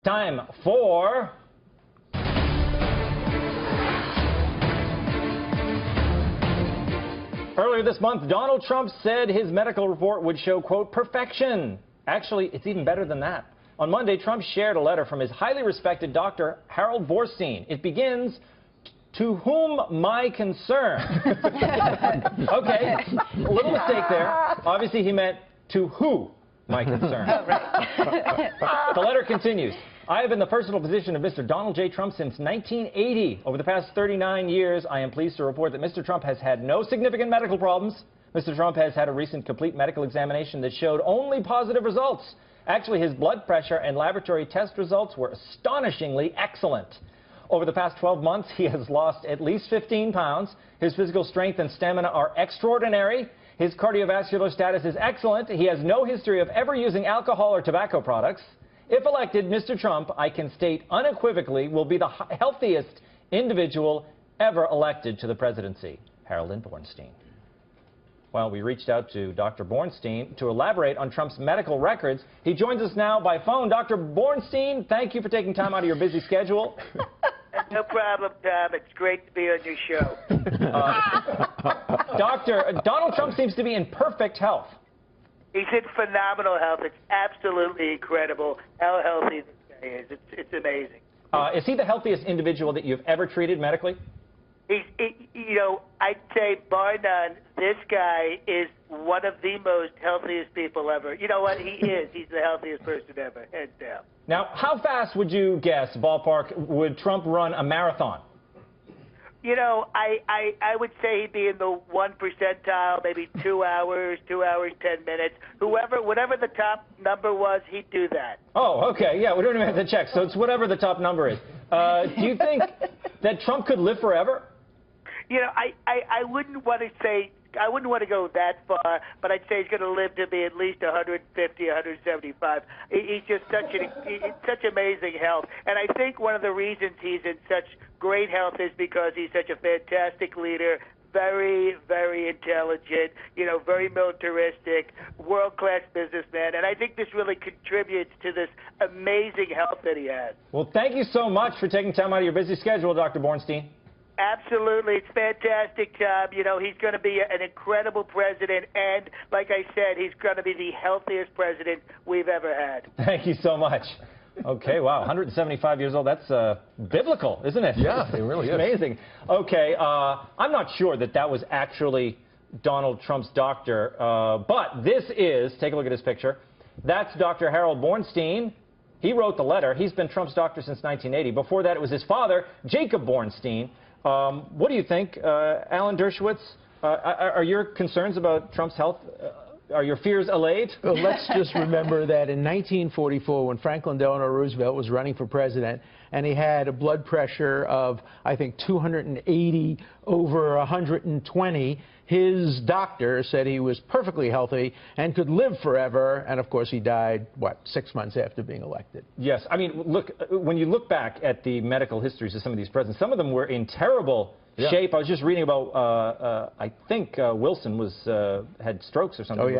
time for... Earlier this month, Donald Trump said his medical report would show, quote, perfection. Actually, it's even better than that. On Monday, Trump shared a letter from his highly respected doctor, Harold Borstein. It begins, "To whom my concern." Okay, a little mistake there. Obviously, he meant, "To who my concern." Oh, right. The letter continues. "I have been the personal physician of Mr. Donald J. Trump since 1980. Over the past 39 years, I am pleased to report that Mr. Trump has had no significant medical problems. Mr. Trump has had a recent complete medical examination that showed only positive results. Actually, his blood pressure and laboratory test results were astonishingly excellent. Over the past 12 months, he has lost at least 15 pounds. His physical strength and stamina are extraordinary. His cardiovascular status is excellent. He has no history of ever using alcohol or tobacco products. If elected, Mr. Trump, I can state unequivocally, will be the healthiest individual ever elected to the presidency." Harold Borstein. Well, we reached out to Dr. Borstein to elaborate on Trump's medical records. He joins us now by phone. Dr. Borstein, thank you for taking time out of your busy schedule. No problem, Tom. It's great to be on your show. Doctor, Donald Trump seems to be in perfect health. He's in phenomenal health. It's absolutely incredible how healthy this guy is. It's amazing. Is he the healthiest individual that you've ever treated medically? I'd say bar none, this guy is one of the most healthiest people ever. You know what? He is. He's the healthiest person ever, hands down. Now, how fast would you guess, ballpark, would Trump run a marathon? I would say he'd be in the 1 percentile, maybe 2 hours, 2 hours, 10 minutes. Whatever the top number was, he'd do that. Oh, okay. Yeah, we don't even have to check. So it's whatever the top number is. Do you think that Trump could live forever? I wouldn't want to say, I wouldn't want to go that far, but I'd say he's going to live to be at least 150, 175. He's just such amazing health. And I think one of the reasons he's in such great health is because he's such a fantastic leader, very, very intelligent, very militaristic, world-class businessman. And I think this really contributes to this amazing health that he has. Well, thank you so much for taking time out of your busy schedule, Dr. Borstein. Absolutely. It's fantastic, Tom. He's going to be an incredible president, and like I said, he's going to be the healthiest president we've ever had. Thank you so much. Okay, wow, 175 years old. That's biblical, isn't it? Yeah, it really is. Amazing. Okay, I'm not sure that was actually Donald Trump's doctor, but this is, take a look at his picture. That's Dr. Harold Borstein. He wrote the letter. He's been Trump's doctor since 1980. Before that, it was his father, Jacob Borstein. What do you think, Alan Dershowitz? Are your concerns about Trump's health, are your fears allayed? Well, let's just remember that in 1944, when Franklin Delano Roosevelt was running for president, and he had a blood pressure of, I think, 280 over 120, his doctor said he was perfectly healthy and could live forever. And, of course, he died, 6 months after being elected. Yes. I mean, look, when you look back at the medical histories of some of these presidents, some of them were in terrible shape. I was just reading about, I think Wilson had strokes or something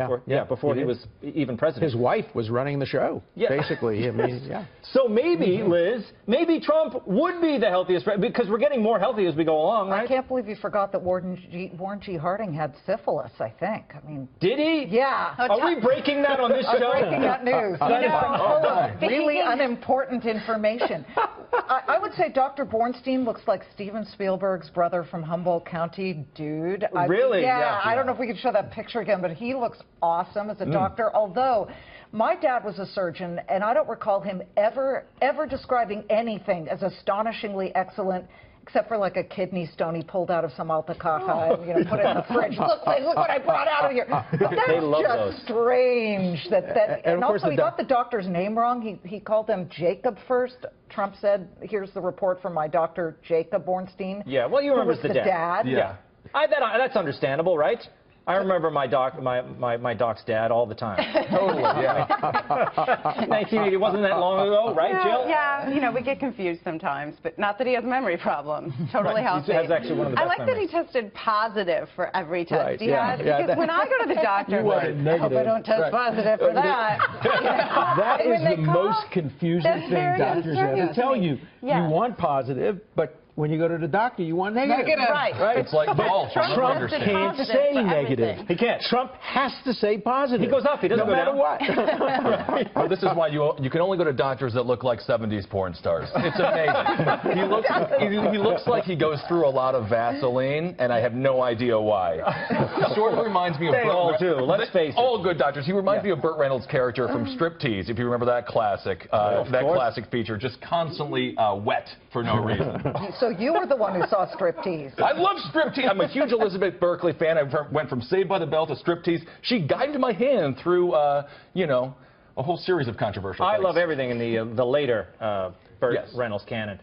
before he was even president. His wife was running the show, basically. I mean, So maybe, Liz, maybe Trump would be the healthiest president, because we're getting more healthy as we go along, right? I can't believe you forgot that Warren G. Harding had syphilis, I think. I mean, did he? Yeah. Are we breaking that on this show? Breaking that news. Really unimportant information. I would say Dr. Borstein looks like Steven Spielberg's brother from Humboldt County, dude. Really? Yeah, I don't know if we could show that picture again, but he looks awesome as a doctor, although my dad was a surgeon, and I don't recall him ever describing anything as astonishingly excellent, except for like a kidney stone he pulled out of some alpaca and put it in the fridge. Look what I brought out of here. But that's just strange. And also he got the doctor's name wrong. He called them Jacob first. Trump said, "Here's the report from my doctor, Jacob Borstein." Yeah, well, you remember the dad. Yeah. That's understandable, right? I remember my doc's dad all the time. Totally, yeah. 1980 wasn't that long ago, right, Jill? Yeah, you know, we get confused sometimes, but not that he has memory problems. Totally healthy. He has actually one of the best I like memories. that he tested positive for every test Right, he yeah, had. yeah, Because when I go to the doctor, You I'm wanted like, I hope I negative. don't test Right. positive for that. That And when is they the call, most confusing that's thing very doctors have to uncertain tell to me. you. Yes. You want positive, but when you go to the doctor, you want negative. Right. It's like golf. I'll never Trump understand. can't Positive say for negative. everything. He can't. Trump has to say positive. He goes up, he doesn't no go matter down. what. Well, this is why you can only go to doctors that look like 70s porn stars. It's amazing. He looks like he goes through a lot of Vaseline, and I have no idea why. Sort of reminds me of They all do, let's face it. All good doctors. He reminds me of Burt Reynolds' character from Striptease, if you remember that classic, classic feature, just constantly wet for no reason. So you were the one who saw Striptease. I love Striptease. I'm a huge Elizabeth Berkley fan. I went from Saved by the Bell to Striptease. She guided my hand through, you know, a whole series of controversial things. I love everything in the later Burt Yes. Reynolds canon.